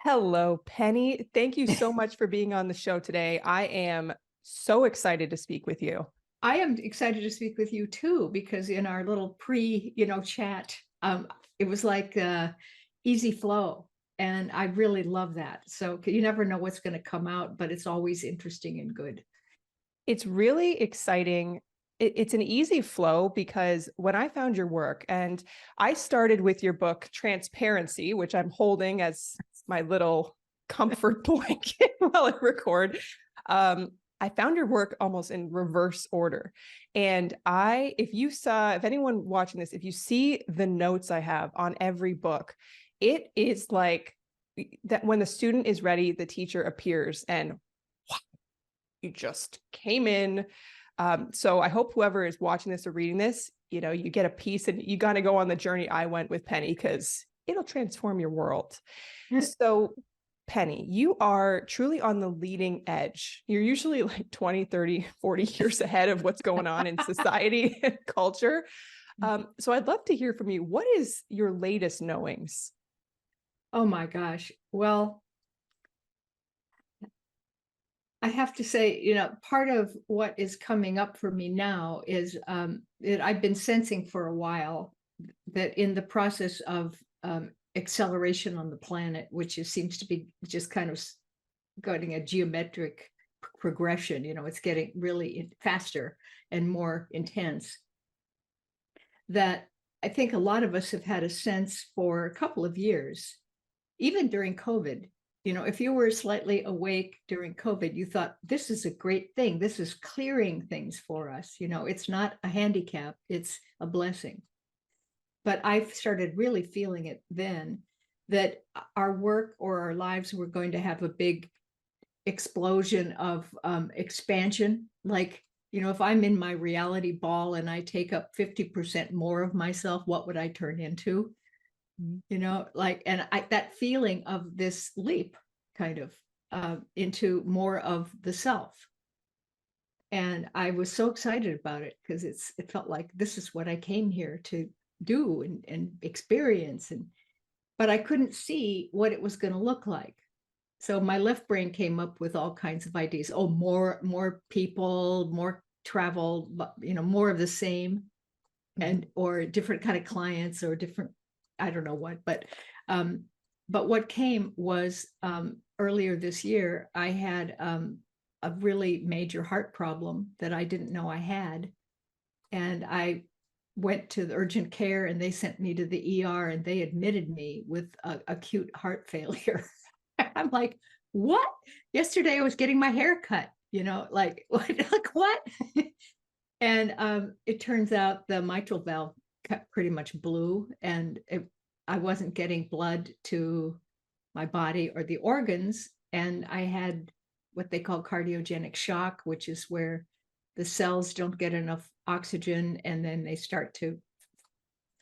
Hello, Penny. Thank you so much for being on the show today. I am so excited to speak with you. I am excited to speak with you too, because in our little chat, it was like easy flow. And I really love that. So you never know what's going to come out, but it's always interesting and good. It's really exciting. It's an easy flow because when I found your work, and I started with your book, Transparency, which I'm holding as my little comfort blanket while I record. I found your work almost in reverse order. And if anyone watching this, if you see the notes I have on every book, it is like that when the student is ready, the teacher appears and you just came in. So I hope whoever is watching this or reading this, you get a piece and you got to go on the journey I went with Penny because it'll transform your world. So Penny, you are truly on the leading edge. You're usually like 20, 30, 40 years ahead of what's going on in society and culture. So I'd love to hear from you. What is your latest knowings? Oh my gosh. Well, I have to say, part of what is coming up for me now is that I've been sensing for a while that in the process of acceleration on the planet, which seems to be just kind of getting a geometric progression, it's getting really faster and more intense, that I think a lot of us have had a sense for a couple of years, even during COVID. If you were slightly awake during COVID, you thought, this is a great thing. This is clearing things for us. It's not a handicap, it's a blessing. But I started really feeling it then, that our work or our lives were going to have a big explosion of expansion. Like, if I'm in my reality ball and I take up 50% more of myself, what would I turn into? That feeling of this leap kind of into more of the self. And I was so excited about it because it felt like this is what I came here to do and experience. But I couldn't see what it was going to look like. So my left brain came up with all kinds of ideas. Oh, more people, more travel, more of the same, and or different kind of clients or different, I don't know what. But what came was earlier this year, I had a really major heart problem that I didn't know I had, and I went to the urgent care and they sent me to the ER and they admitted me with acute heart failure. I'm like, what? Yesterday I was getting my hair cut, like what? And it turns out the mitral valve pretty much blew, and I wasn't getting blood to my body or the organs. And I had what they call cardiogenic shock, which is where the cells don't get enough oxygen and then they start to,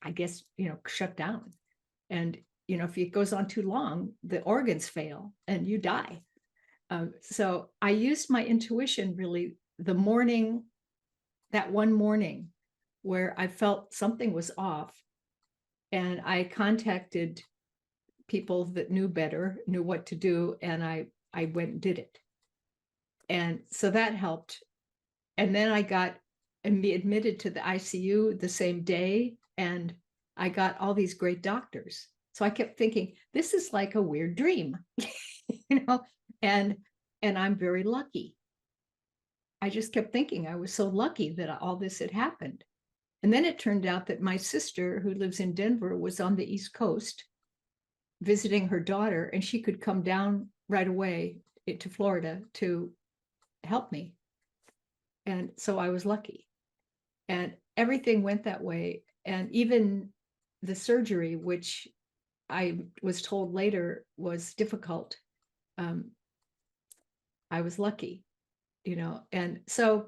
I guess, shut down. And, if it goes on too long, the organs fail and you die. So I used my intuition really that one morning where I felt something was off. And I contacted people that knew better, knew what to do. And I went and did it. And so that helped. And then I got admitted to the ICU the same day. And I got all these great doctors. So I kept thinking, this is like a weird dream, and I'm very lucky. I just kept thinking I was so lucky that all this had happened. And then it turned out that my sister, who lives in Denver, was on the East Coast visiting her daughter, and she could come down right away to Florida to help me. And so I was lucky. And everything went that way. And even the surgery, which I was told later was difficult, I was lucky, and so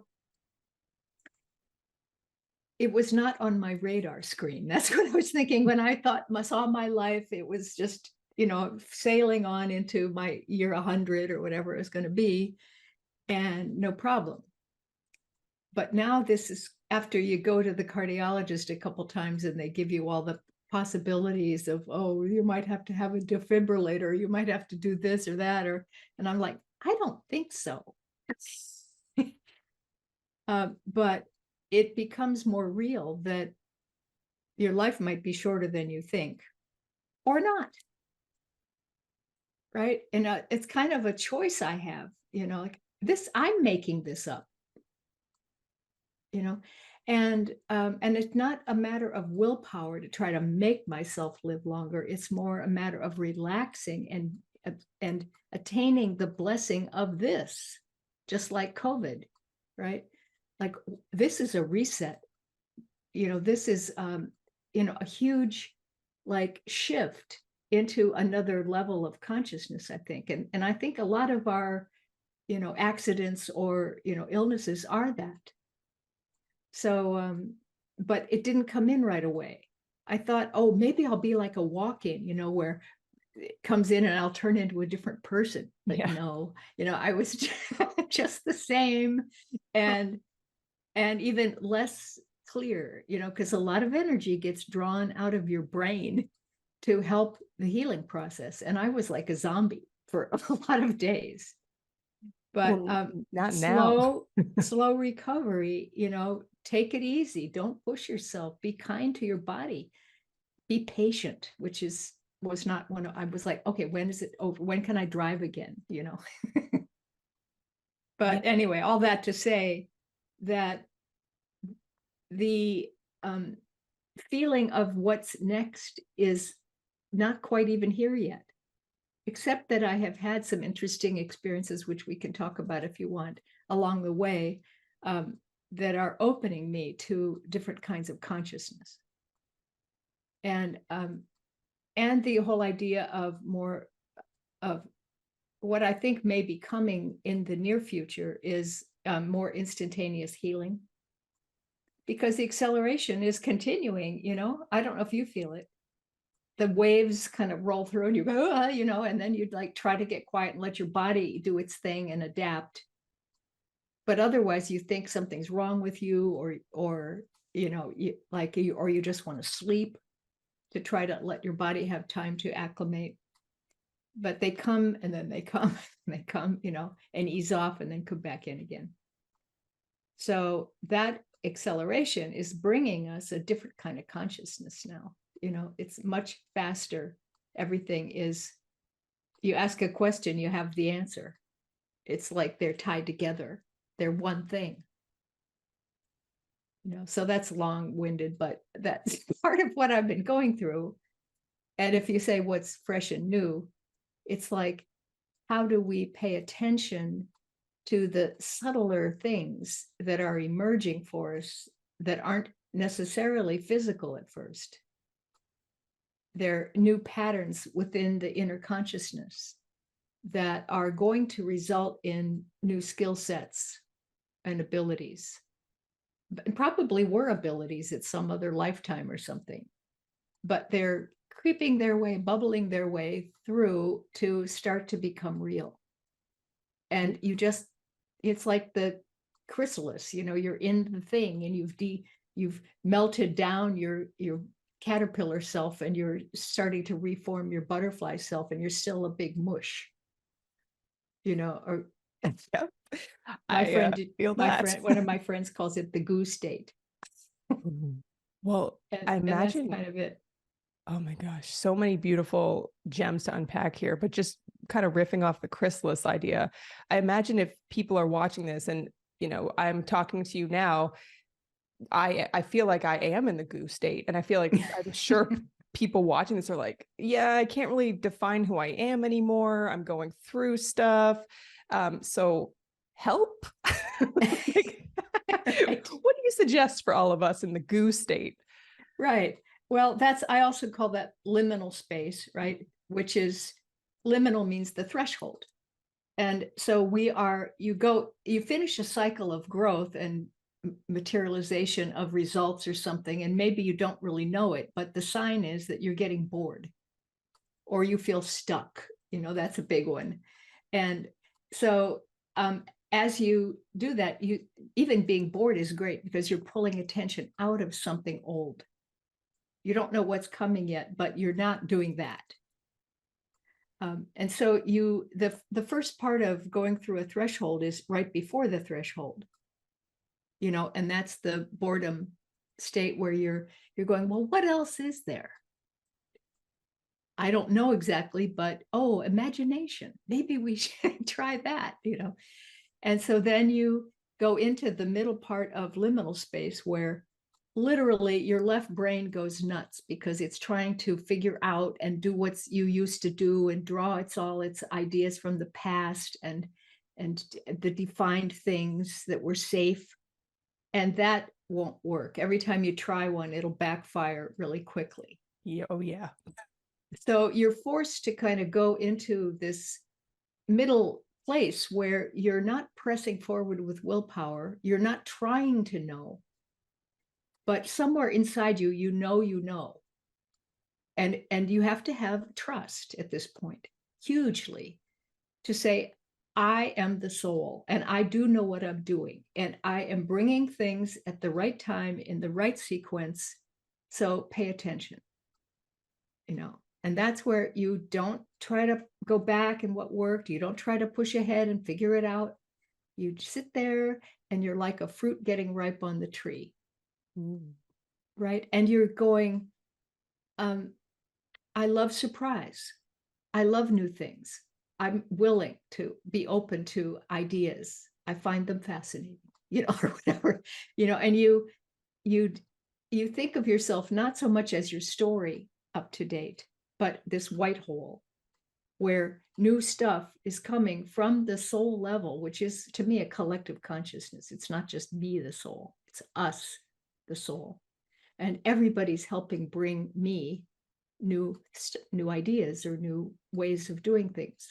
it was not on my radar screen. That's what I was thinking when I saw my life. It was just, sailing on into my year 100 or whatever it was going to be, and no problem. But now this is after you go to the cardiologist a couple times and they give you all the possibilities of, oh, you might have to have a defibrillator, you might have to do this or that, and I'm like, I don't think so. But it becomes more real that your life might be shorter than you think, or not. Right. And it's kind of a choice I have, like this, I'm making this up, and it's not a matter of willpower to try to make myself live longer. It's more a matter of relaxing and attaining the blessing of this, just like COVID, right? Like this is a reset. This is a huge like shift into another level of consciousness, I think. And I think a lot of our, accidents or, illnesses are that. So, but it didn't come in right away. I thought, oh, maybe I'll be like a walk-in, where it comes in and I'll turn into a different person. But Yeah. no, I was just the same and even less clear, because a lot of energy gets drawn out of your brain to help the healing process. And I was like a zombie for a lot of days. But Well, not now. slow recovery, take it easy. Don't push yourself. Be kind to your body. Be patient, which was not when I was like, okay, when is it over? When can I drive again? But anyway, all that to say that the feeling of what's next is not quite even here yet, except that I have had some interesting experiences, which we can talk about if you want, along the way, that are opening me to different kinds of consciousness. And the whole idea of more of what I think may be coming in the near future is more instantaneous healing, because the acceleration is continuing. I don't know if you feel it. The waves kind of roll through and you go, and then you'd like try to get quiet and let your body do its thing and adapt. But otherwise you think something's wrong with you, or you just want to sleep to try to let your body have time to acclimate. But they come and then they come and they come, and ease off and then come back in again. So that acceleration is bringing us a different kind of consciousness now. It's much faster. Everything is, you ask a question, you have the answer. It's like they're tied together. They're one thing. So that's long-winded, but that's part of what I've been going through. And if you say what's fresh and new, it's like, how do we pay attention to the subtler things that are emerging for us that aren't necessarily physical at first? They're new patterns within the inner consciousness that are going to result in new skill sets and abilities. And probably were abilities at some other lifetime or something, but they're creeping their way, bubbling their way through to start to become real. And it's like the chrysalis, you're in the thing and you've melted down your caterpillar self and you're starting to reform your butterfly self, and you're still a big mush, or Yep. my friend feel that. one of my friends calls it the goo state. Well, I And that's imagine, kind of it. oh my gosh, so many beautiful gems to unpack here, but just kind of riffing off the chrysalis idea. I imagine if people are watching this and, I'm talking to you now, I feel like I am in the goo state. And I feel like I'm sure people watching this are like, yeah, I can't really define who I am anymore. I'm going through stuff. So help. Like, Right. what do you suggest for all of us in the goo state? Right. Well, I also call that liminal space, right? Which is, liminal means the threshold. And so you finish a cycle of growth and materialization of results or something, and maybe you don't really know it, but the sign is that you're getting bored or you feel stuck. That's a big one. And so as you do that, even being bored is great because you're pulling attention out of something old. You don't know what's coming yet, but you're not doing that. And so the first part of going through a threshold is right before the threshold, and that's the boredom state where you're going, well, what else is there? I don't know exactly, but imagination. Maybe we should try that, And so then you go into the middle part of liminal space where literally your left brain goes nuts because it's trying to figure out and do what you used to do and draw all its ideas from the past and the defined things that were safe. And that won't work. Every time you try one, it'll backfire really quickly. Yeah. Oh, yeah. So you're forced to kind of go into this middle place where you're not pressing forward with willpower. You're not trying to know, but somewhere inside you, you know. And you have to have trust at this point, hugely, to say, I am the soul and I do know what I'm doing. And I am bringing things at the right time in the right sequence. So pay attention, and that's where you don't try to go back and what worked. You don't try to push ahead and figure it out. You sit there and you're like a fruit getting ripe on the tree. Right? And you're going, I love surprise. I love new things. I'm willing to be open to ideas. I find them fascinating, or whatever, and you think of yourself not so much as your story up to date, but this white hole where new stuff is coming from the soul level, which is to me a collective consciousness. It's not just me, the soul, it's us, the soul. And everybody's helping bring me new ideas or new ways of doing things,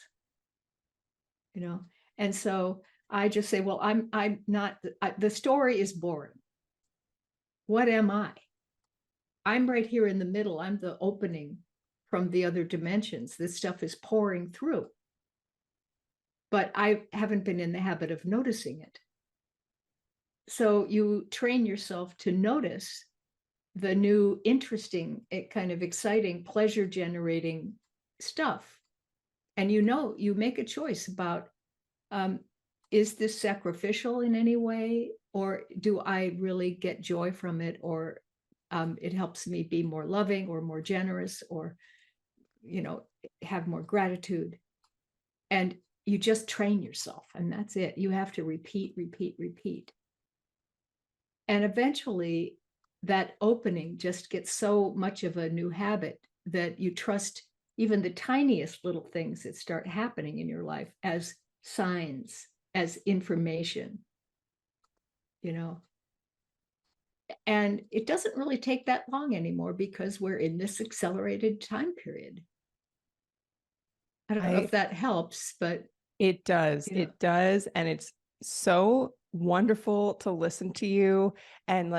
And so I just say, well, I'm not, the story is boring. What am I? I'm right here in the middle. I'm the opening from the other dimensions. This stuff is pouring through, but I haven't been in the habit of noticing it. So you train yourself to notice the new, interesting, kind of exciting, pleasure generating stuff. And you make a choice about, is this sacrificial in any way? Or do I really get joy from it? Or it helps me be more loving or more generous or, have more gratitude. And you just train yourself, and that's it. You have to repeat. And eventually that opening just gets so much of a new habit that you trust even the tiniest little things that start happening in your life as signs, as information, And it doesn't really take that long anymore because we're in this accelerated time period. I don't know if that helps, but it does. It does. And it's so wonderful to listen to you. And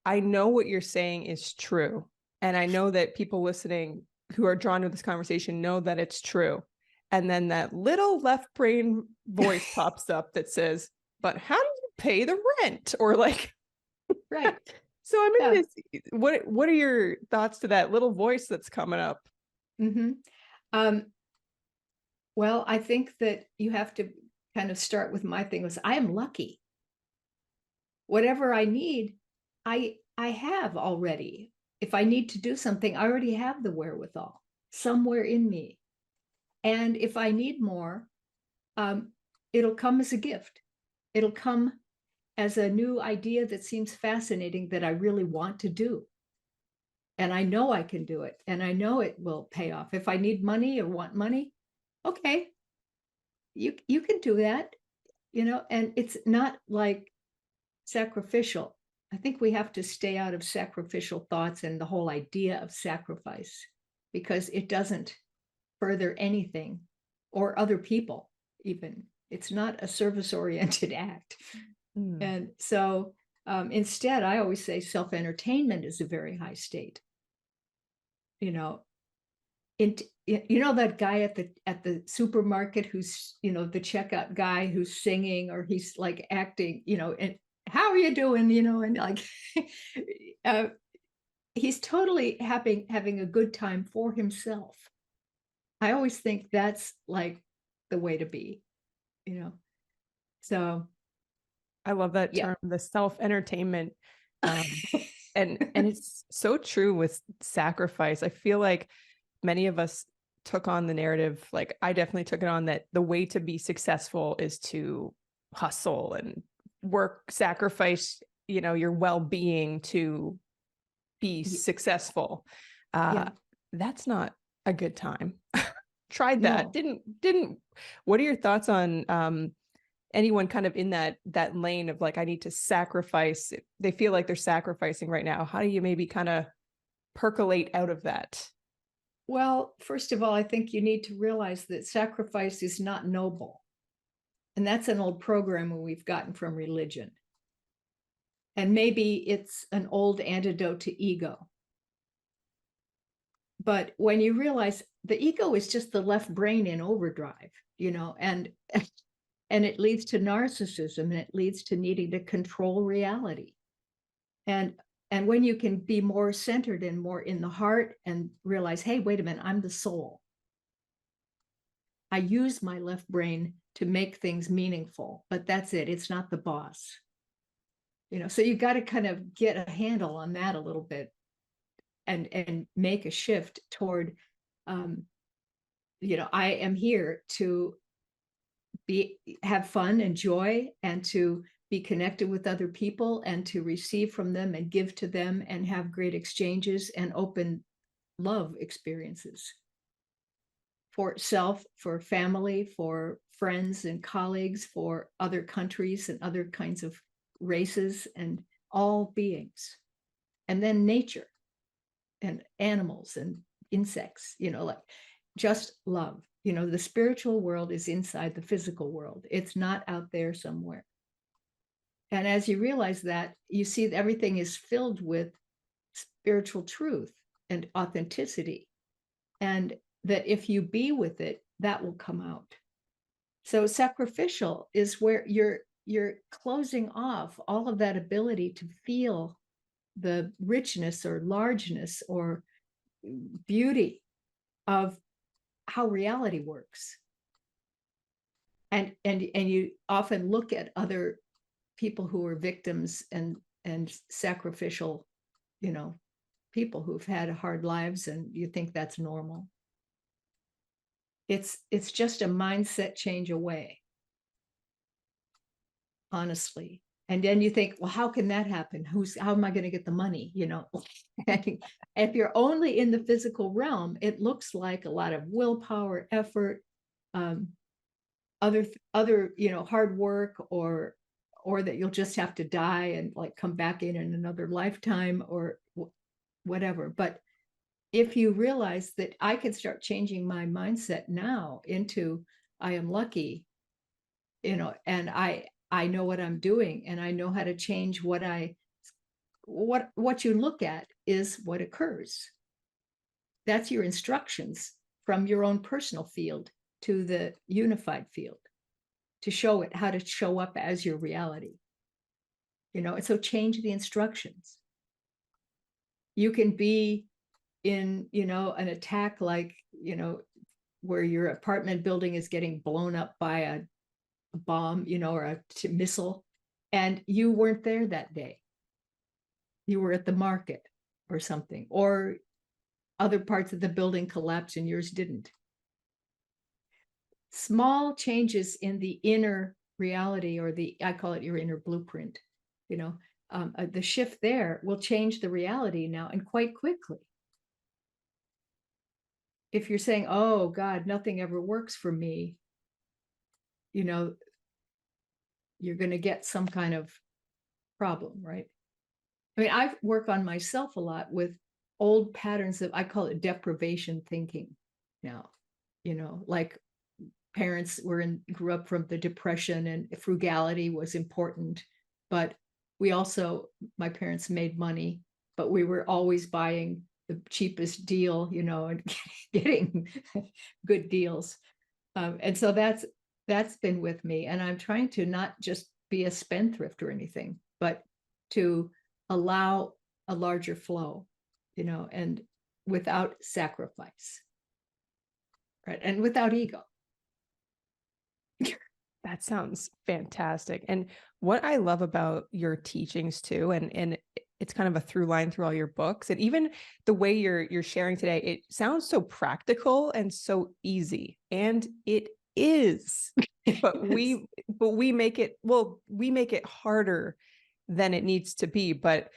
I know what you're saying is true. And I know that people listening who are drawn to this conversation know that it's true. And then that little left brain voice pops up that says, but how do you pay the rent? Or right. So I'm in this. What are your thoughts to that little voice that's coming up? Well, I think that you have to kind of start with my thing was, I am lucky. Whatever I need, I have already. If I need to do something, I already have the wherewithal somewhere in me. And if I need more, it'll come as a gift. It'll come as a new idea that seems fascinating that I really want to do. And I know I can do it. And I know it will pay off. If I need money or want money, okay, you can do that, and it's not like sacrificial. I think we have to stay out of sacrificial thoughts and the whole idea of sacrifice, because it doesn't further anything or other people even. It's not a service-oriented act. And so instead, I always say self-entertainment is a very high state. That guy at the supermarket who's, the checkout guy who's singing, or he's acting, and how are you doing, and he's totally having a good time for himself. I always think that's like the way to be, you know. So I love that yeah. term, the self-entertainment. And it's so true with sacrifice. I feel like many of us took on the narrative, like I definitely took it on, that the way to be successful is to hustle and work, sacrifice, your well-being to be successful. Yeah. That's not a good time. Tried that. No. Didn't What are your thoughts on anyone kind of in that lane of like, I need to sacrifice? They feel like they're sacrificing right now. How do you maybe kind of percolate out of that? Well, first of all, I think you need to realize that sacrifice is not noble. And that's an old program we've gotten from religion. And maybe it's an old antidote to ego. But when you realize the ego is just the left brain in overdrive, and and it leads to narcissism, and it leads to needing to control reality. And and when you can be more centered and more in the heart and realize, hey, wait a minute, I'm the soul. I use my left brain to make things meaningful, but that's it. It's not the boss. So you got to kind of get a handle on that a little bit and make a shift toward um, I am here to have fun and joy and to be connected with other people and to receive from them and give to them and have great exchanges and open love experiences for self, for family, for friends and colleagues, for other countries and other kinds of races and all beings. And then nature and animals and insects, like just love. The spiritual world is inside the physical world. It's not out there somewhere. And as you realize that, you see that everything is filled with spiritual truth and authenticity. And that if you be with it, that will come out. So sacrificial is where you're closing off all of that ability to feel the richness or largeness or beauty of how reality works. And you often look at other people who are victims and sacrificial, people who've had hard lives, and you think that's normal. It's just a mindset change away, honestly. And then you think, well, how can that happen? How am I going to get the money? If you're only in the physical realm, it looks like a lot of willpower, effort, other hard work, or that you'll just have to die and like come back in another lifetime or whatever. But if you realize that I can start changing my mindset now into I am lucky, and I know what I'm doing, and I know how to change what you look at is what occurs. That's your instructions from your own personal field to the unified field to show it how to show up as your reality. And so change the instructions. You can be in, an attack like, where your apartment building is getting blown up by a bomb, or a missile, and you weren't there that day. You were at the market or something, or other parts of the building collapsed and yours didn't. Small changes in the inner reality, or I call it your inner blueprint, the shift there will change the reality now, and quite quickly. If you're saying, oh God, nothing ever works for me, you're going to get some kind of problem, right? I mean, I work on myself a lot with old patterns of, I call it deprivation thinking now, like parents grew up from the Depression, and frugality was important, but my parents made money, but we were always buying the cheapest deal, and getting good deals. And so that's been with me. And I'm trying to not just be a spendthrift or anything, but to allow a larger flow. and without sacrifice, right? And without ego. That sounds fantastic. And what I love about your teachings too, and it's kind of a through line through all your books, and even the way you're sharing today, it sounds so practical and so easy. And it is. But we make it harder than it needs to be. But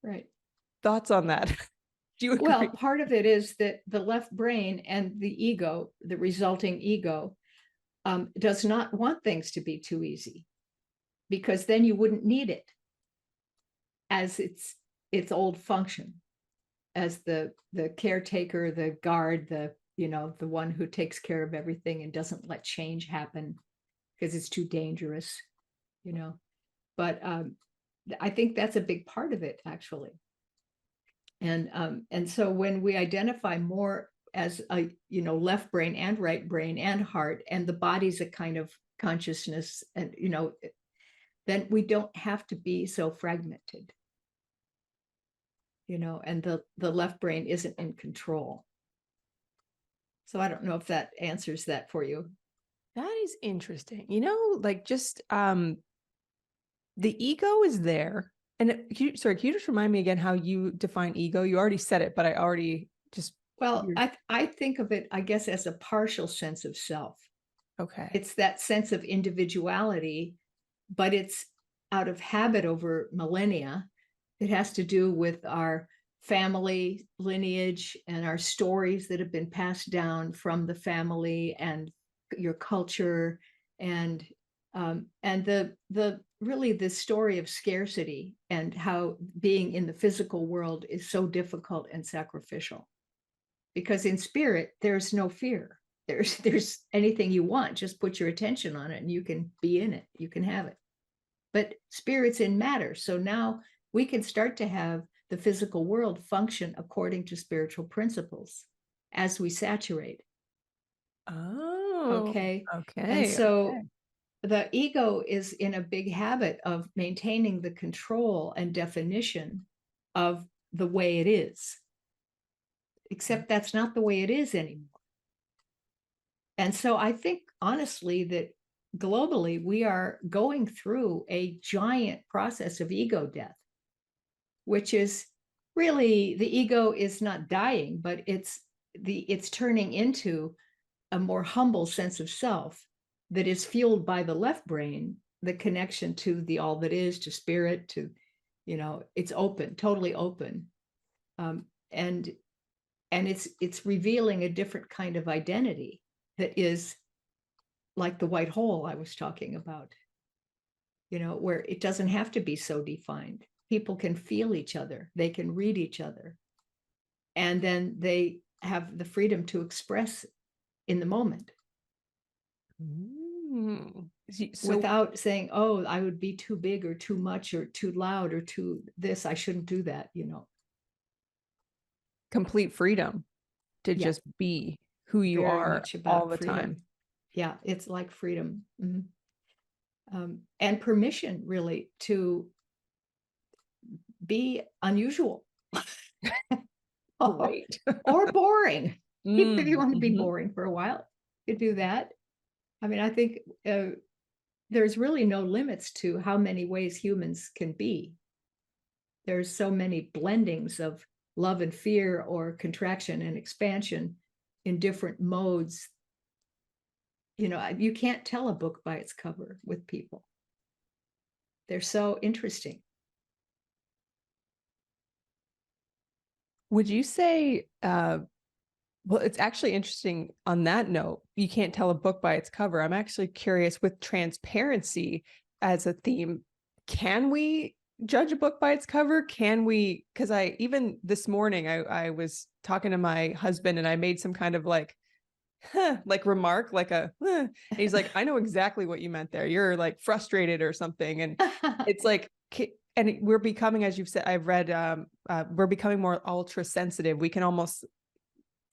right. Thoughts on that? Do you agree? Well, part of it is that the left brain and the ego, the resulting ego, does not want things to be too easy, because then you wouldn't need it as its old function, as the caretaker, the guard, the one who takes care of everything and doesn't let change happen because it's too dangerous, But I think that's a big part of it, actually. And so when we identify more as a left brain and right brain and heart, and the body's a kind of consciousness, and then we don't have to be so fragmented, and the left brain isn't in control. So I don't know if that answers that for you. That is interesting. Like just the ego is there. And can you just remind me again how you define ego? You already said it, but I already just. Well, I think of it, I guess, as a partial sense of self. Okay. It's that sense of individuality, but it's out of habit over millennia. It has to do with our family lineage and our stories that have been passed down from the family and your culture, and the really the story of scarcity and how being in the physical world is so difficult and sacrificial. Because in spirit, there's no fear. There's anything you want, just put your attention on it and you can be in it, you can have it. But spirit's in matter. So now we can start to have the physical world function according to spiritual principles as we saturate. Oh, okay. Okay. And so the ego is in a big habit of maintaining the control and definition of the way it is. Except that's not the way it is anymore. And so I think, honestly, that globally, we are going through a giant process of ego death, which is really, the ego is not dying, but it's turning into a more humble sense of self that is fueled by the left brain, the connection to the all that is, to spirit, to, it's open, totally open. And it's revealing a different kind of identity that is like the white hole I was talking about, where it doesn't have to be so defined. People can feel each other, they can read each other, and then they have the freedom to express in the moment. So, without saying, oh, I would be too big or too much or too loud or too this, I shouldn't do that, Complete freedom to just be who you very are much about all the freedom. time. Yeah, it's like freedom. And permission, really, to be unusual. Great. Or boring. If you want to be boring for a while, you do that. I mean, I think there's really no limits to how many ways humans can be. There's so many blendings of love and fear, or contraction and expansion in different modes. You can't tell a book by its cover with people. They're so interesting. Would you say, well, it's actually interesting on that note, you can't tell a book by its cover. I'm actually curious, with transparency as a theme, can we judge a book by its cover? Can we? Because even this morning, I was talking to my husband and I made some kind of like remark, like and he's like, I know exactly what you meant there. You're like frustrated or something. And it's like, and we're becoming, as you've said, I've read, we're becoming more ultra sensitive. We can almost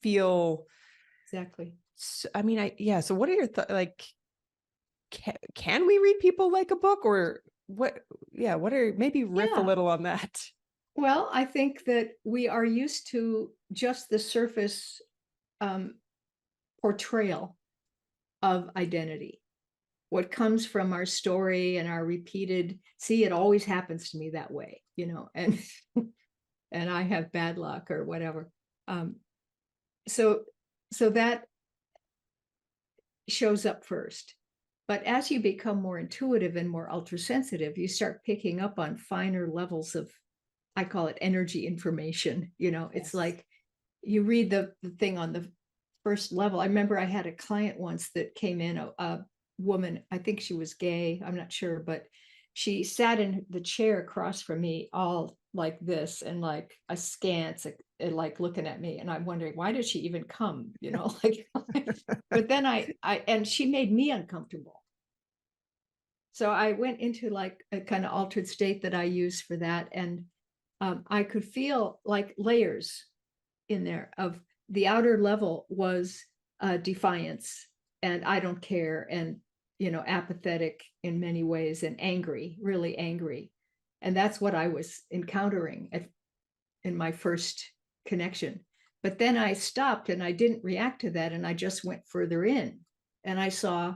feel. Exactly. So, I mean, so what are your thoughts? Like, can we read people like a book, or what? Yeah. What are, maybe riff a little on that? Well, I think that we are used to just the surface um, portrayal of identity. What comes from our story and our repeated, see, it always happens to me that way, and and I have bad luck or whatever. Um, so so that shows up first. But as you become more intuitive and more ultra sensitive, you start picking up on finer levels of, I call it energy information. It's Yes. like you read the thing on the first level. I remember I had a client once that came in, a woman, I think she was gay, I'm not sure, but she sat in the chair across from me all like this and like askance, like looking at me. And I'm wondering, why did she even come? Like, but then and she made me uncomfortable. So I went into like a kind of altered state that I use for that. And I could feel like layers in there of the outer level was defiance and I don't care and apathetic in many ways and angry, really angry. And that's what I was encountering in my first connection. But then I stopped and I didn't react to that and I just went further in and I saw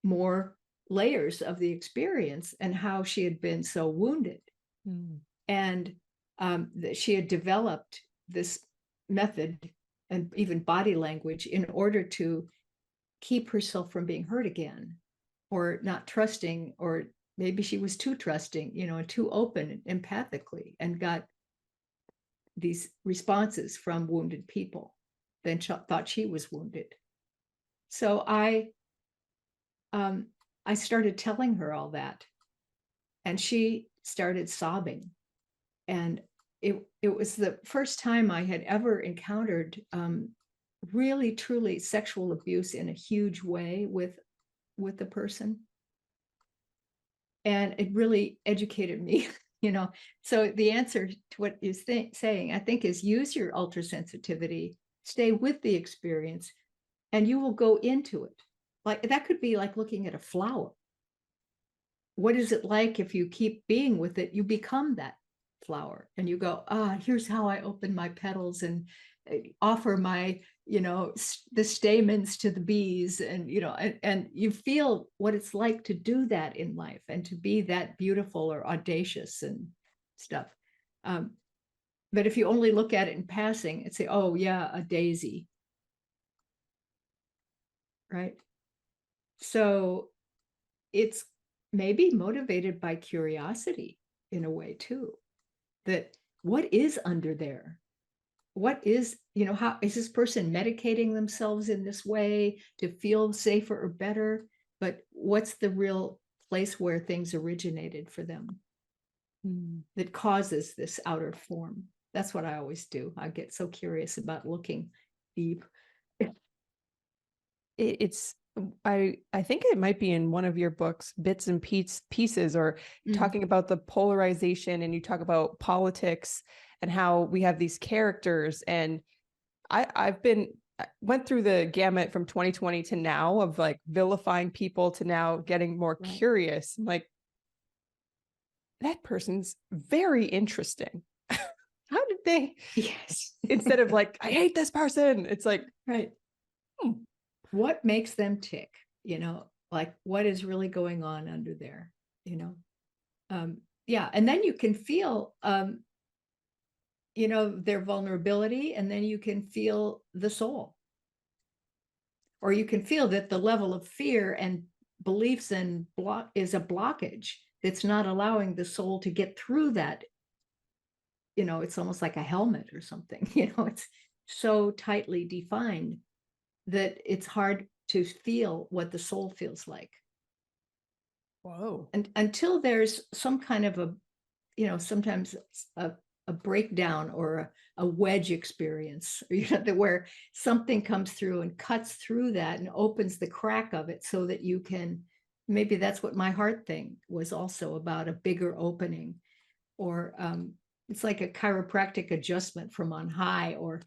more layers of the experience and how she had been so wounded. Mm. And that she had developed this method and even body language in order to keep herself from being hurt again or not trusting, or maybe she was too trusting, and too open empathically and got these responses from wounded people, then thought she was wounded. So um, I started telling her all that and she started sobbing. And it was the first time I had ever encountered really truly sexual abuse in a huge way with the person, and it really educated me. So the answer to what you're saying, I think, is use your ultra sensitivity, stay with the experience, and you will go into it. Like that could be like looking at a flower. What is it like if you keep being with it? You become that flower and you go, here's how I open my petals and offer my, the stamens to the bees. And, and you feel what it's like to do that in life and to be that beautiful or audacious and stuff. Um, but if you only look at it in passing and say, oh, yeah, a daisy. Right. So it's maybe motivated by curiosity in a way too, that what is under there? What is, how is this person medicating themselves in this way to feel safer or better? But what's the real place where things originated for them that causes this outer form? That's what I always do. I get so curious about looking deep. It's I think it might be in one of your books, Bits and Pieces, or talking about the polarization, and you talk about politics and how we have these characters. And I went through the gamut from 2020 to now of like vilifying people to now getting more curious. I'm like, that person's very interesting. How did they? Yes. Instead of like, I hate this person, it's like, Right. What makes them tick? Like what is really going on under there? Yeah, and then you can feel their vulnerability, and then you can feel the soul, or you can feel that the level of fear and beliefs and block is a blockage that's not allowing the soul to get through that. It's almost like a helmet or something. It's so tightly defined that it's hard to feel what the soul feels like. whoa. And until there's some kind of sometimes a breakdown or a wedge experience, where something comes through and cuts through that and opens the crack of it so that you can, maybe that's what my heart thing was also about, a bigger opening, or it's like a chiropractic adjustment from on high, or,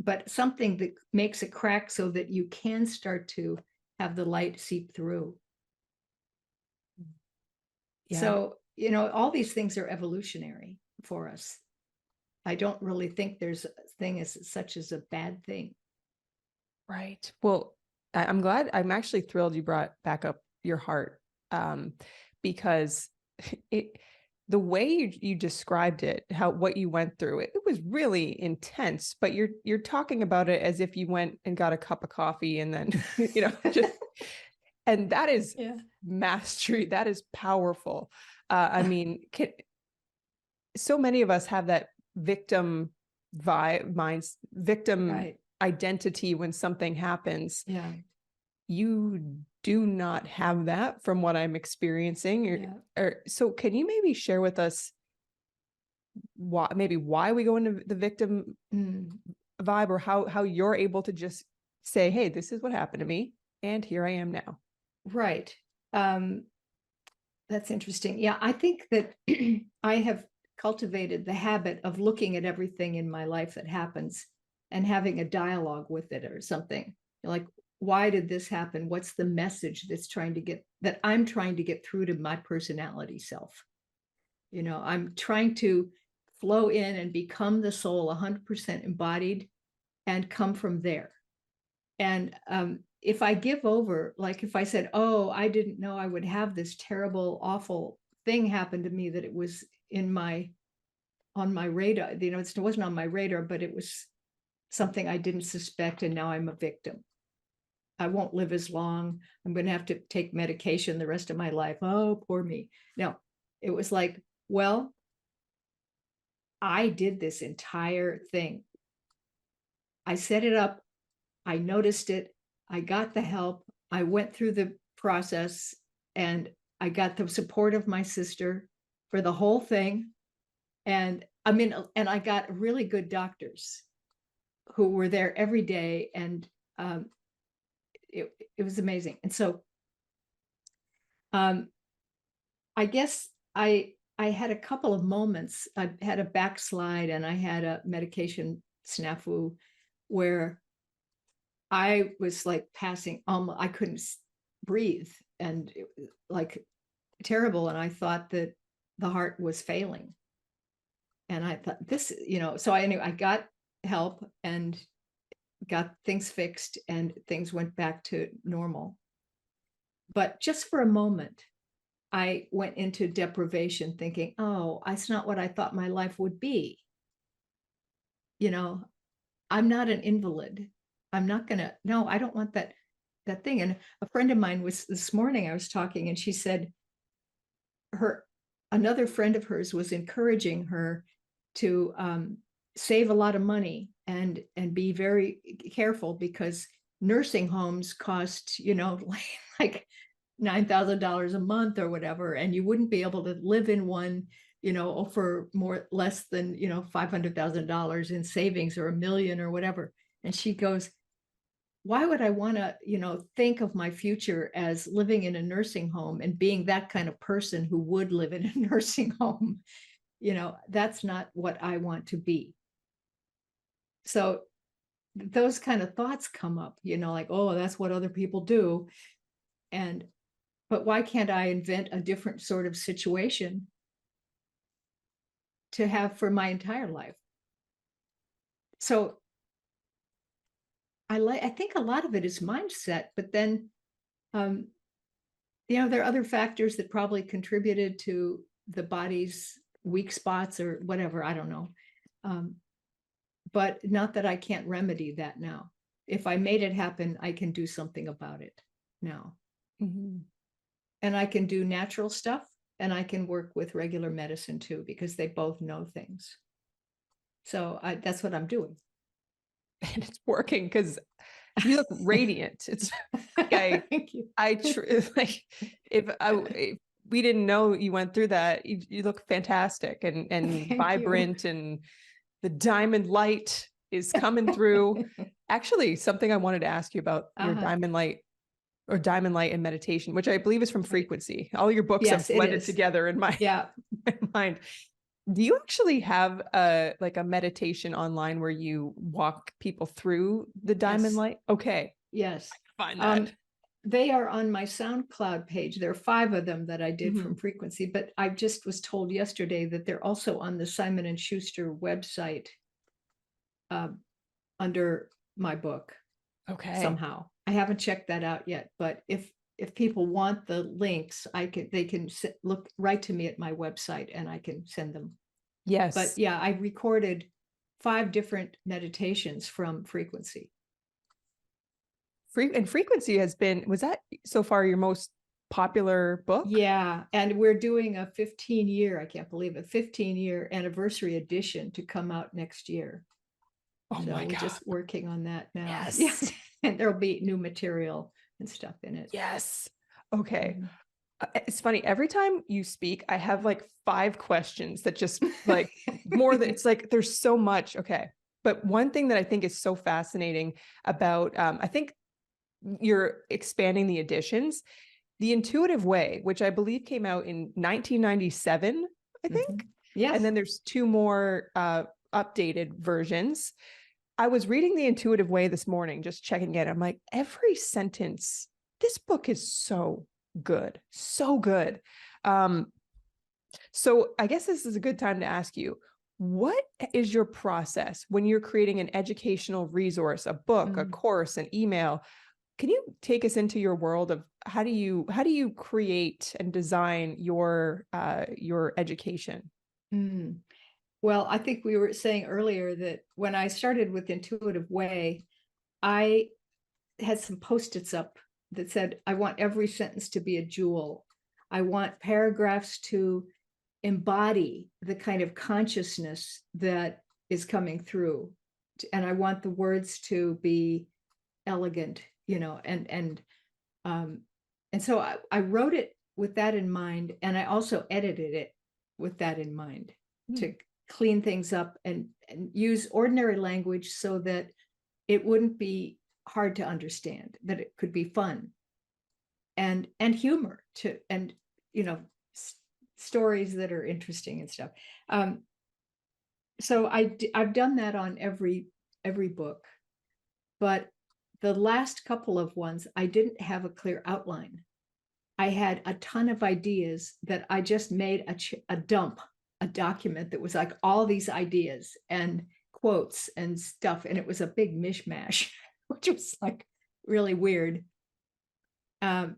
but something that makes a crack so that you can start to have the light seep through. Yeah. So, all these things are evolutionary. for us. I don't really think there's a thing as such as a bad thing. Right. Well, I'm glad, I'm actually thrilled you brought back up your heart, because the way you described it, what you went through, it was really intense, but you're talking about it as if you went and got a cup of coffee and then, just, and that is mastery. That is powerful. I mean, so many of us have that victim victim identity when something happens. Yeah. You do not have that from what I'm experiencing. So can you maybe share with us why we go into the victim vibe, or how you're able to just say, hey, this is what happened to me and here I am now? Right. That's interesting. Yeah, I think that I have cultivated the habit of looking at everything in my life that happens and having a dialogue with it or something. Like, why did this happen? What's the message that I'm trying to get through to my personality self? I'm trying to flow in and become the soul 100% embodied and come from there. And if I give over, like if I said, oh, I didn't know I would have this terrible, awful thing happen to me, that it was on my radar, it wasn't on my radar, but it was something I didn't suspect. And now I'm a victim. I won't live as long. I'm going to have to take medication the rest of my life. Oh, poor me. No, it was like, well, I did this entire thing. I set it up. I noticed it. I got the help. I went through the process, and I got the support of my sister for the whole thing. And I got really good doctors who were there every day. And it was amazing. And so I guess I had a couple of moments. I had a backslide and I had a medication snafu where I was like passing, I couldn't breathe, and it was like terrible. And I thought that the heart was failing. And I thought so I got help and got things fixed, and things went back to normal. But just for a moment, I went into deprivation thinking, oh, that's not what I thought my life would be. I'm not an invalid. I'm not gonna, no, I don't want that thing. And a friend of mine was, this morning I was talking, and she said another friend of hers was encouraging her to save a lot of money and be very careful, because nursing homes cost, like $9,000 a month or whatever, and you wouldn't be able to live in one, for less than, $500,000 in savings, or $1 million or whatever. And she goes, why would I want to, think of my future as living in a nursing home and being that kind of person who would live in a nursing home? That's not what I want to be. So those kind of thoughts come up, like, oh, that's what other people do. But why can't I invent a different sort of situation to have for my entire life? So I think a lot of it is mindset, but then, there are other factors that probably contributed to the body's weak spots or whatever. I don't know. But not that I can't remedy that now. If I made it happen, I can do something about it now. Mm-hmm. And I can do natural stuff, and I can work with regular medicine too, because they both know things. So that's what I'm doing. And it's working, because you look radiant. It's like Thank you. like if we didn't know you went through that, you look fantastic and vibrant, and the diamond light is coming through. Actually, something I wanted to ask you about your diamond light, or diamond light and meditation, which I believe is from Frequency. All your books have blended together in my mind. Do you actually have a meditation online where you walk people through the diamond light? Okay. Yes. I find that. They are on my SoundCloud page. There are 5 of them that I did Mhm. from Frequency, but I just was told yesterday that they're also on the Simon and Schuster website under my book Okay. somehow. I haven't checked that out yet, but if people want the links, they can write to me at my website and I can send them. But Yes. yeah, I recorded 5 different meditations from Frequency. Frequency has been, was that so far your most popular book? Yeah, and we're doing a 15-year, I can't believe it, 15-year anniversary edition to come out next year. Oh So my we're God. just working on that now. Yes. Yes, and there'll be new material and stuff in it. Yes. Okay. Mhm. It's funny. Every time you speak, I have like 5 questions that just like more than it's like there's so much. Okay. But one thing that I think is so fascinating about, I think you're expanding the editions, The Intuitive Way, which I believe came out in 1997, I think. Yes. And then there's 2 more updated versions. I was reading The Intuitive Way this morning, just checking it. I'm like, every sentence, this book is so good, so good. So I guess this is a good time to ask you, what is your process when you're creating an educational resource, a book, a course, an email? Can you take us into your world of how do you create and design your education? Mm. Well, I think we were saying earlier that when I started with Intuitive Way, I had some Post-its up that said, I want every sentence to be a jewel. I want paragraphs to embody the kind of consciousness that is coming through. And I want the words to be elegant, and so I wrote it with that in mind, and I also edited it with that in mind to clean things up and use ordinary language so that it wouldn't be hard to understand, that it could be fun and humor to, and stories that are interesting and stuff. So I've done that on every book, but the last couple of ones I didn't have a clear outline. I had a ton of ideas that I just made a dump, a document that was like all these ideas and quotes and stuff, and it was a big mishmash, which was like really weird. And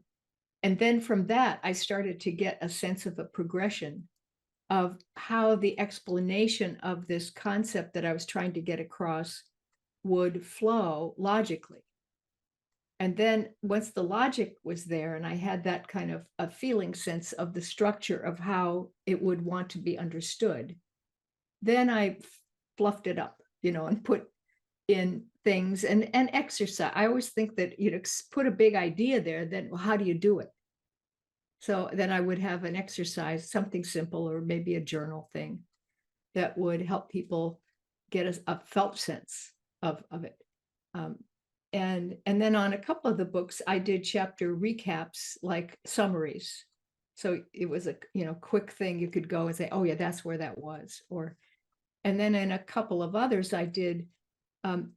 then from that, I started to get a sense of a progression of how the explanation of this concept that I was trying to get across would flow logically. And then once the logic was there and I had that kind of a feeling sense of the structure of how it would want to be understood, then I fluffed it up, and put in things and exercise. I always think that, put a big idea there, then well, how do you do it? So then I would have an exercise, something simple, or maybe a journal thing that would help people get a felt sense of it. And then on a couple of the books, I did chapter recaps, like summaries. So it was a quick thing you could go and say, oh yeah, that's where that was. And then in a couple of others, I did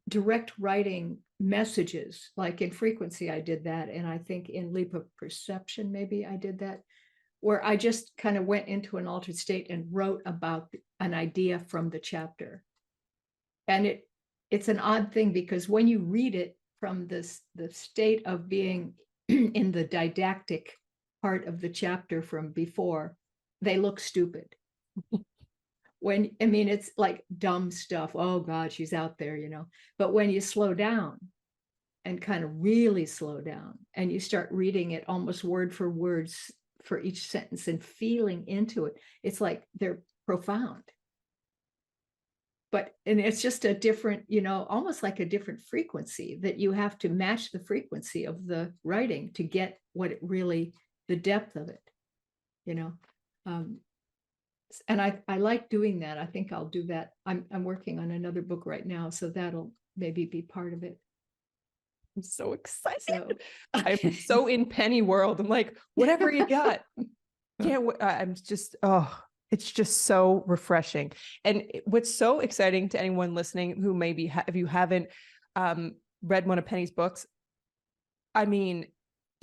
direct writing messages, like in Frequency, I did that. And I think in Leap of Perception, maybe I did that, where I just kind of went into an altered state and wrote about an idea from the chapter. And it's an odd thing because when you read it from the state of being in the didactic part of the chapter from before, they look stupid. It's like dumb stuff. Oh God, she's out there, But when you slow down and kind of really slow down and you start reading it almost word for words for each sentence and feeling into it, it's like they're profound. And it's just a different, almost like a different frequency that you have to match the frequency of the writing to get what it really, the depth of it, and I like doing that. I think I'll do that. I'm working on another book right now, so that'll maybe be part of it. I'm so excited. So I'm so in Penny world. I'm like, whatever you got. I'm just, it's just so refreshing. And what's so exciting to anyone listening who maybe, if you haven't read one of Penny's books, I mean,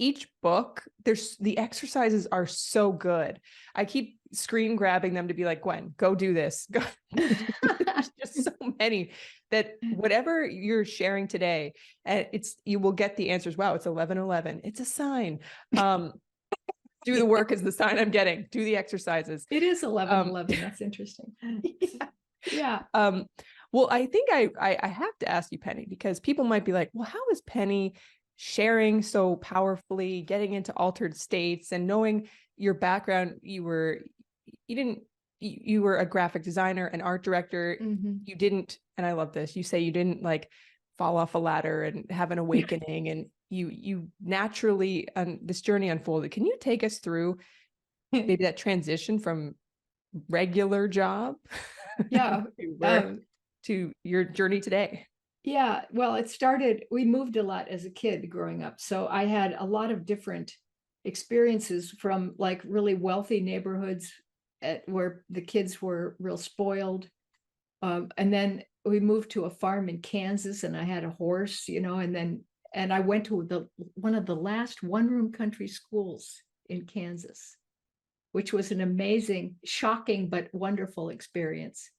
each book, the exercises are so good. I keep screen grabbing them to be like, Gwen, go do this. Go. There's just so many that whatever you're sharing today, you will get the answers. Wow, it's 11:11. It's a sign. Do the work is the sign I'm getting. Do the exercises. It is 11:11. That's interesting. Yeah. Well, I think I have to ask you, Penney, because people might be like, well, how is Penney sharing so powerfully, getting into altered states, and knowing your background? You were a graphic designer, an art director. You didn't, and I love this, you say you didn't like fall off a ladder and have an awakening, and you naturally, this journey unfolded. Can you take us through maybe that transition from regular job Yeah. to your journey today? Yeah, well, we moved a lot as a kid growing up. So I had a lot of different experiences, from like really wealthy neighborhoods where the kids were real spoiled. And then we moved to a farm in Kansas, and I had a horse, and I went to one of the last one-room country schools in Kansas, which was an amazing, shocking, but wonderful experience.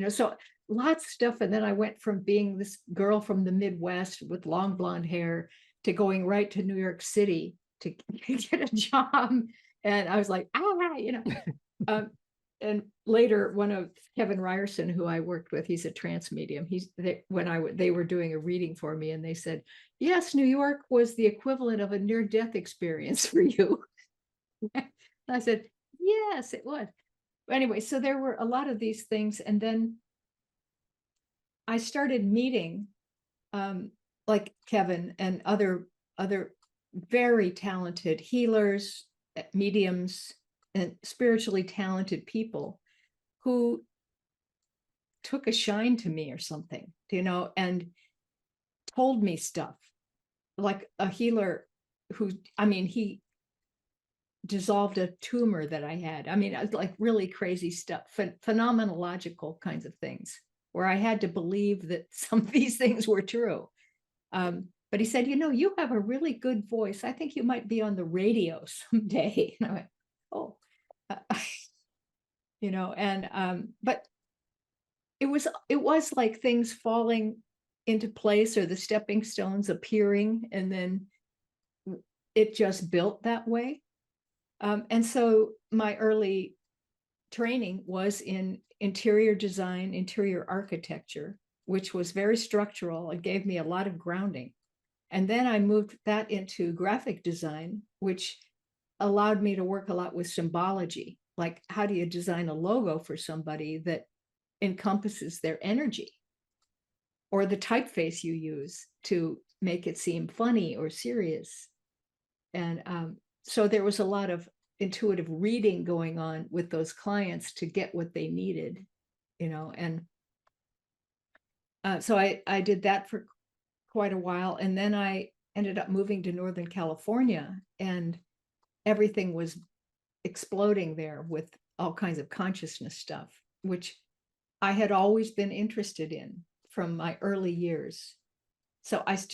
So lots of stuff. And then I went from being this girl from the Midwest with long blonde hair to going right to New York City to get a job. And I was like, and later, one of Kevin Ryerson, who I worked with, he's a trance medium. They were doing a reading for me, and they said, yes, New York was the equivalent of a near-death experience for you. I said, yes, it was. Anyway, so there were a lot of these things. And then I started meeting like Kevin and other very talented healers, mediums, and spiritually talented people who took a shine to me or something, and told me stuff. Like a healer he dissolved a tumor that I had. Like really crazy stuff, phenomenological kinds of things, where I had to believe that some of these things were true. But he said, you have a really good voice. I think you might be on the radio someday. And I went, oh, but it was like things falling into place, or the stepping stones appearing, and then it just built that way. And so my early training was in interior design, interior architecture, which was very structural. It gave me a lot of grounding. And then I moved that into graphic design, which allowed me to work a lot with symbology. Like, how do you design a logo for somebody that encompasses their energy, or the typeface you use to make it seem funny or serious? And so there was a lot of intuitive reading going on with those clients to get what they needed, and so I did that for quite a while. And then I ended up moving to Northern California, and everything was exploding there with all kinds of consciousness stuff, which I had always been interested in from my early years. So I was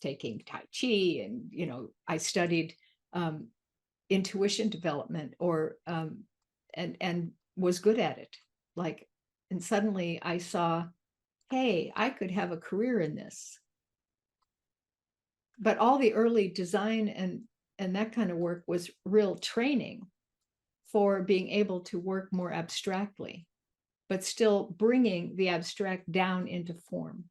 taking Tai Chi, and, I studied intuition development, and was good at it. And suddenly I saw, hey, I could have a career in this. But all the early design and that kind of work was real training for being able to work more abstractly, but still bringing the abstract down into form.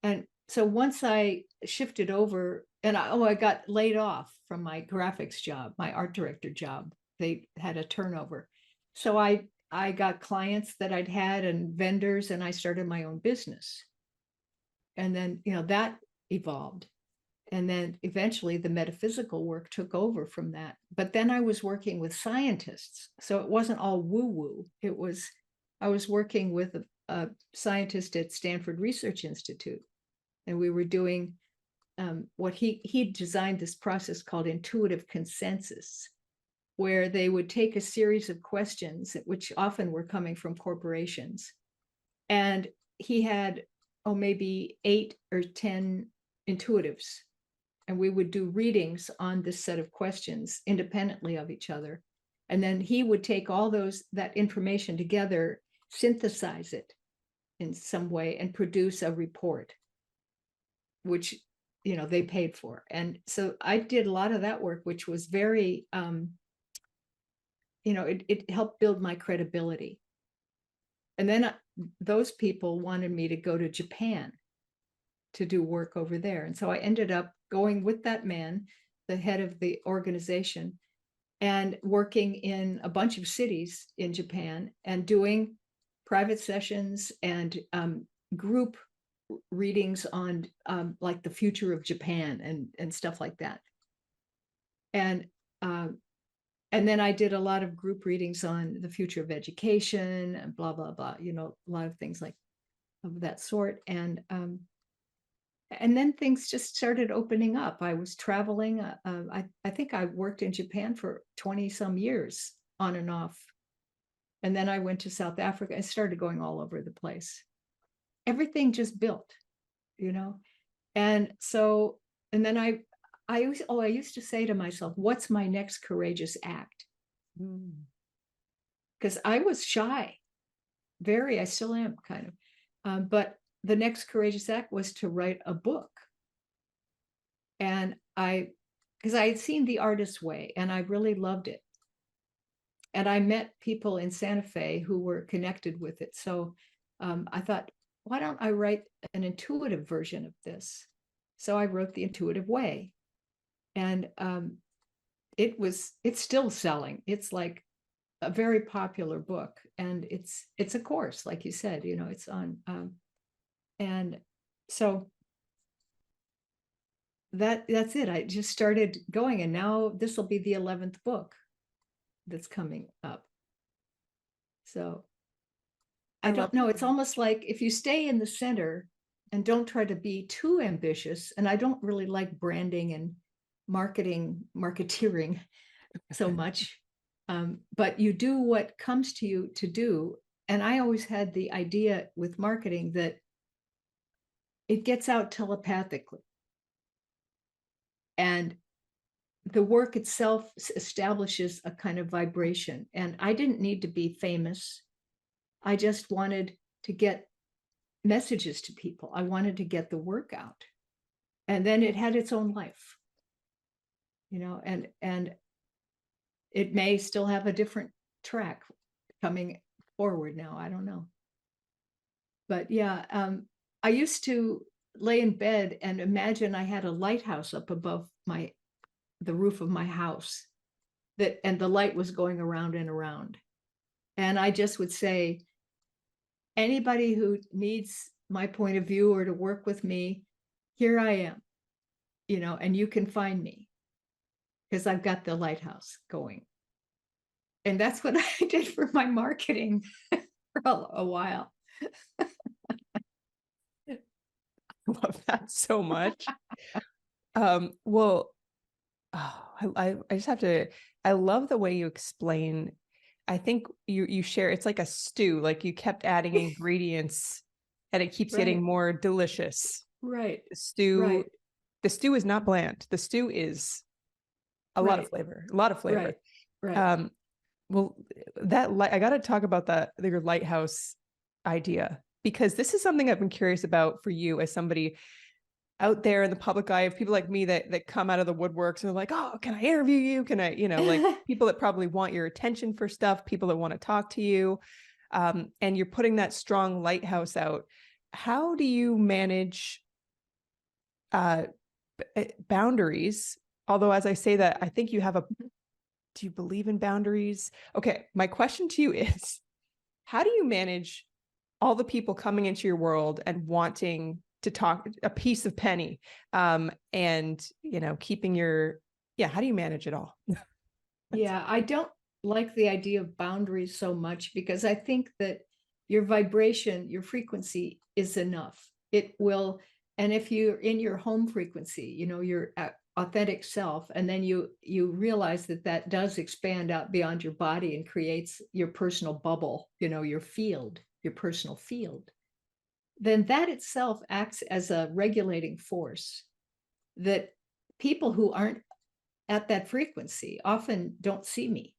And so once I shifted over, and I got laid off from my graphics job, my art director job. They had a turnover. So I got clients that I'd had and vendors, and I started my own business. And then, that evolved. And then eventually the metaphysical work took over from that. But then I was working with scientists. So it wasn't all woo-woo. I was working with a scientist at Stanford Research Institute. And we were doing what he designed this process called intuitive consensus, where they would take a series of questions, which often were coming from corporations. And he had, maybe 8 or 10 intuitives. and we would do readings on this set of questions independently of each other. And then he would take all that information together, synthesize it in some way, and produce a report, which, they paid for. And so I did a lot of that work, which was very, it helped build my credibility. And then those people wanted me to go to Japan to do work over there. And so I ended up going with that man, the head of the organization, and working in a bunch of cities in Japan and doing private sessions and group readings on like the future of Japan and stuff like that. And then I did a lot of group readings on the future of education and blah, blah, blah, a lot of things like of that sort. And then things just started opening up. I was traveling. I think I worked in Japan for 20 some years on and off. And then I went to South Africa and started going all over the place. Everything just built, And so, and then I used to say to myself, what's my next courageous act? Because I was shy, I still am kind of, but the next courageous act was to write a book. And because I had seen The Artist's Way and I really loved it. And I met people in Santa Fe who were connected with it. So I thought, why don't I write an intuitive version of this? So I wrote The Intuitive Way. And it's still selling. It's like a very popular book. And it's a course, like you said, it's on, and so that's it. I just started going, and now this will be the 11th book that's coming up. So I don't know. It's almost like if you stay in the center and don't try to be too ambitious, and I don't really like branding and marketeering so much, but you do what comes to you to do. And I always had the idea with marketing that it gets out telepathically. And the work itself establishes a kind of vibration. And I didn't need to be famous. I just wanted to get messages to people. I wanted to get the work out. And then it had its own life, and it may still have a different track coming forward now. I don't know. But yeah, I used to lay in bed and imagine I had a lighthouse up above the roof of my house, and the light was going around and around. And I just would say, anybody who needs my point of view or to work with me, here I am, and you can find me because I've got the lighthouse going. And that's what I did for my marketing for a while. I love that so much. Well, I just have to, I love the way you explain. I think you share, it's like a stew, like you kept adding ingredients and it keeps getting more delicious. Right. The stew is not bland. The stew is a lot of flavor, Right. Well, I got to talk about your lighthouse idea, because this is something I've been curious about for you as somebody out there in the public eye, of people like me that come out of the woodworks and they're like, oh, can I interview you? Can I, like people that probably want your attention for stuff, people that want to talk to you. And you're putting that strong lighthouse out. How do you manage boundaries? Although, as I say that, I think you have do you believe in boundaries? Okay. My question to you is, how do you manage all the people coming into your world and wanting to talk a piece of Penney, and, keeping how do you manage it all? Yeah, I don't like the idea of boundaries so much, because I think that your vibration, your frequency is enough. It will, and if you're in your home frequency, your authentic self, and then you realize that does expand out beyond your body and creates your personal bubble, your field, your personal field, then that itself acts as a regulating force that people who aren't at that frequency often don't see me.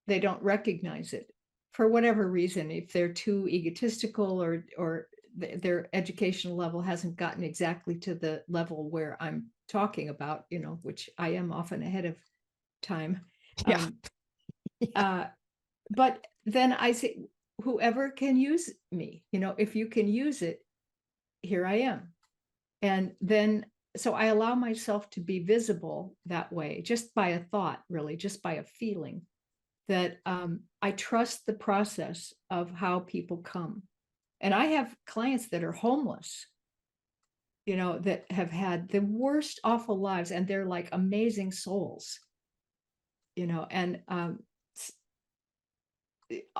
They don't recognize it for whatever reason, if they're too egotistical or their educational level hasn't gotten exactly to the level where I'm talking about, which I am often ahead of time. Yeah. But then I say, whoever can use me, if you can use it, here I am. And then, so I allow myself to be visible that way, just by a thought, really, just by a feeling that I trust the process of how people come. And I have clients that are homeless, that have had the worst, awful lives, and they're like amazing souls, and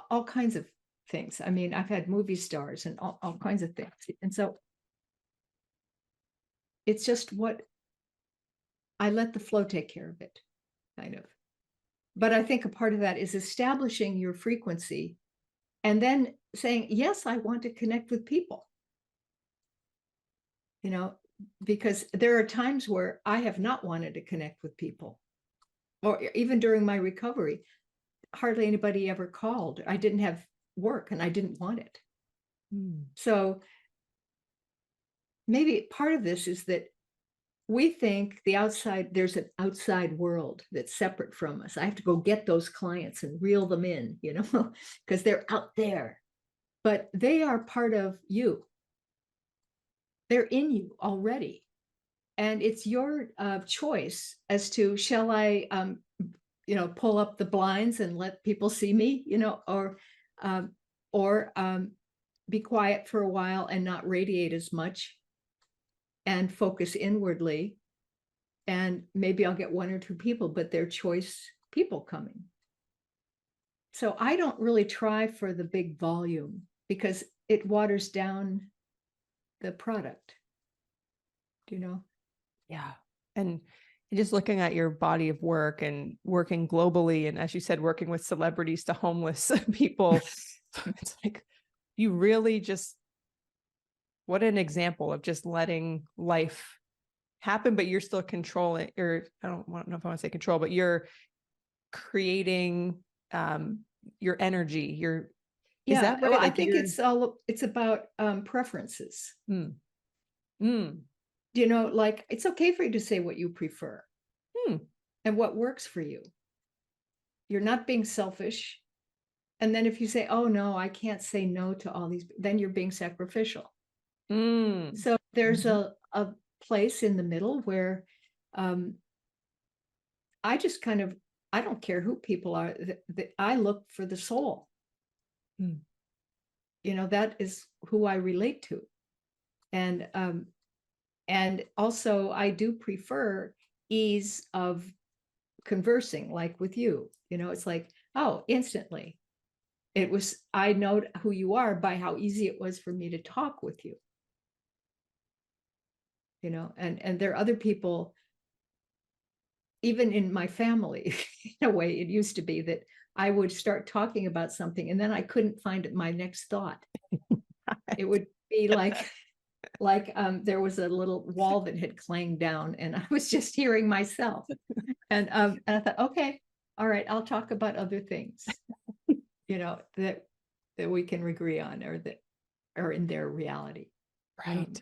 all kinds of things. I mean, I've had movie stars and all kinds of things. And so it's just what I let the flow take care of it, kind of. But I think a part of that is establishing your frequency and then saying, yes, I want to connect with people. Because there are times where I have not wanted to connect with people, or even during my recovery, hardly anybody ever called. I didn't have work and I didn't want it. So maybe part of this is that we think there's an outside world that's separate from us. I have to go get those clients and reel them in, because they're out there, but they are part of you. They're in you already. And it's your choice as to, shall I, pull up the blinds and let people see me, or be quiet for a while and not radiate as much and focus inwardly. And maybe I'll get one or two people, but they're choice people coming. So I don't really try for the big volume because it waters down the product, Yeah. And just looking at your body of work and working globally, and as you said, working with celebrities to homeless people, it's like, you really just, what an example of just letting life happen, but you're still controlling, or I don't know if I want to say control, but you're creating your energy. Is that right? Well, I Like think it's about preferences. Like, it's okay for you to say what you prefer and what works for you. You're not being selfish. And then if you say, oh no, I can't say no to all these, then you're being sacrificial. So there's a place in the middle where I just kind of, I don't care who people are, I look for the soul. That is who I relate to. And also I do prefer ease of conversing, like with you. It's like, oh, instantly. I know who you are by how easy it was for me to talk with you. And there are other people, even in my family, in a way, it used to be that I would start talking about something and then I couldn't find my next thought. It would be like there was a little wall that had clanged down and I was just hearing myself. And I thought, okay, all right, I'll talk about other things, that we can agree on, or that are in their reality. Right.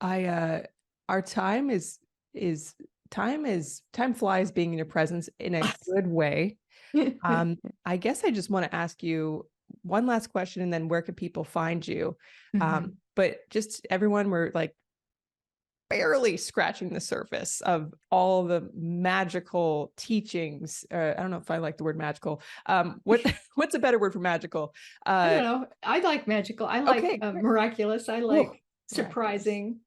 Our time time flies being in your presence in a good way. I guess I just want to ask you one last question, and then where can people find you? But just everyone, we're like barely scratching the surface of all the magical teachings. I don't know if I like the word magical. What's a better word for magical? I don't know. I like magical. I like miraculous. I like surprising.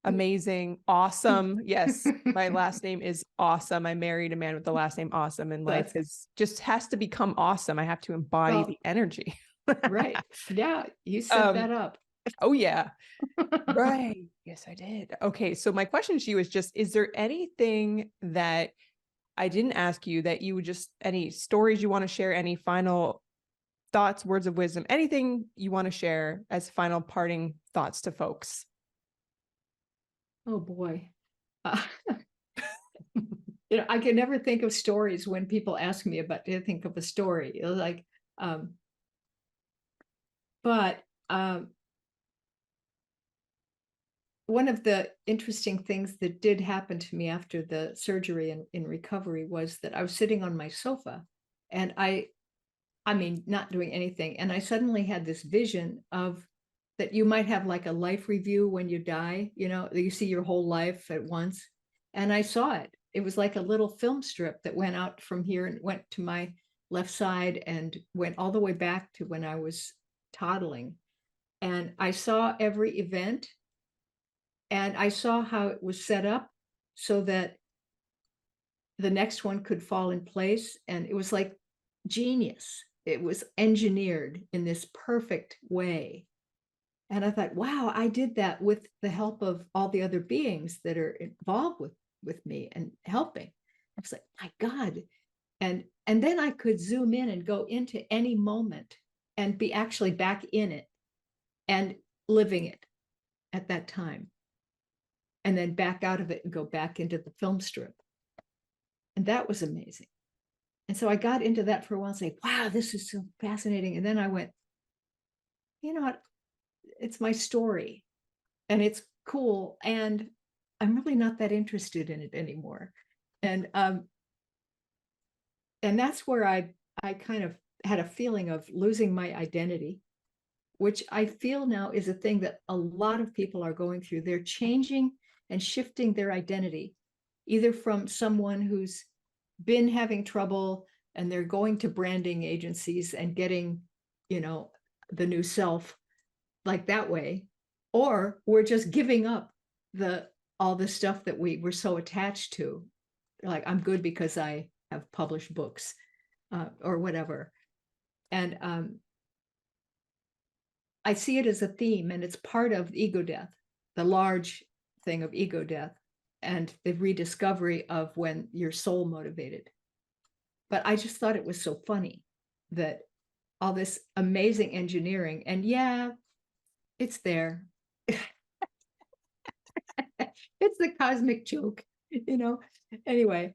Amazing. Awesome. Yes. My last name is Awesome. I married a man with the last name Awesome, and life just has to become awesome. I have to embody the energy. Right. Yeah. You set that up. Oh yeah. Right. Yes, I did. Okay. So my question to you is just, is there anything that I didn't ask you that you would any stories you want to share, any final thoughts, words of wisdom, anything you want to share as final parting thoughts to folks? Oh boy. Uh, I can never think of stories when people ask me about to think of a story. Like, but one of the interesting things that did happen to me after the surgery and in recovery was that I was sitting on my sofa, and I mean, not doing anything. And I suddenly had this vision of that you might have like a life review when you die, you see your whole life at once. And I saw it. It was like a little film strip that went out from here and went to my left side and went all the way back to when I was toddling. And I saw every event, and I saw how it was set up so that the next one could fall in place. And it was like genius. It was engineered in this perfect way. And I thought, wow, I did that with the help of all the other beings that are involved with me and helping. I was like, my God. And then I could zoom in and go into any moment and be actually back in it and living it at that time. And then back out of it and go back into the film strip. And that was amazing. And so I got into that for a while and say, wow, this is so fascinating. And then I went, you know what? It's my story and it's cool. And I'm really not that interested in it anymore. And that's where I kind of had a feeling of losing my identity, which I feel now is a thing that a lot of people are going through. They're changing and shifting their identity, either from someone who's been having trouble and they're going to branding agencies and getting, the new self like that way, or we're just giving up all the stuff that we were so attached to. Like, I'm good because I have published books, or whatever. And I see it as a theme, and it's part of ego death, the large thing of ego death, and the rediscovery of when you're soul motivated. But I just thought it was so funny that all this amazing engineering, and yeah, it's there. It's the cosmic joke, Anyway,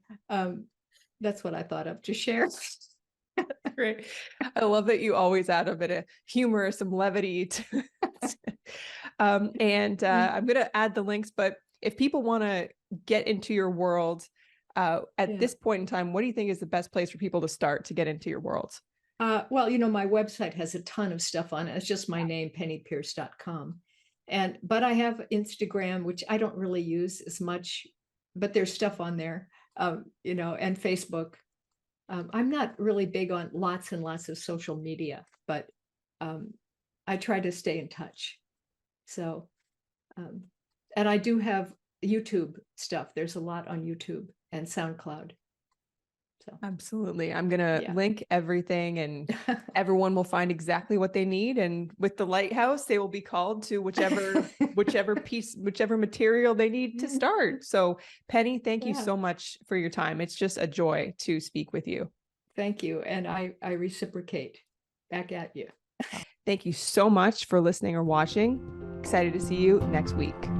that's what I thought of to share. Great. I love that you always add a bit of humor, some levity to and I'm going to add the links, but if people want to get into your world at this point in time, what do you think is the best place for people to start to get into your world? Well, my website has a ton of stuff on it. It's just my name, pennypeirce.com. But I have Instagram, which I don't really use as much, but there's stuff on there, and Facebook. I'm not really big on lots and lots of social media, but I try to stay in touch. So, and I do have YouTube stuff. There's a lot on YouTube and SoundCloud. So absolutely. I'm going to link everything, and everyone will find exactly what they need. And with the lighthouse, they will be called to whichever material they need to start. So Penny, thank you so much for your time. It's just a joy to speak with you. Thank you. And I reciprocate back at you. Thank you so much for listening or watching. Excited to see you next week.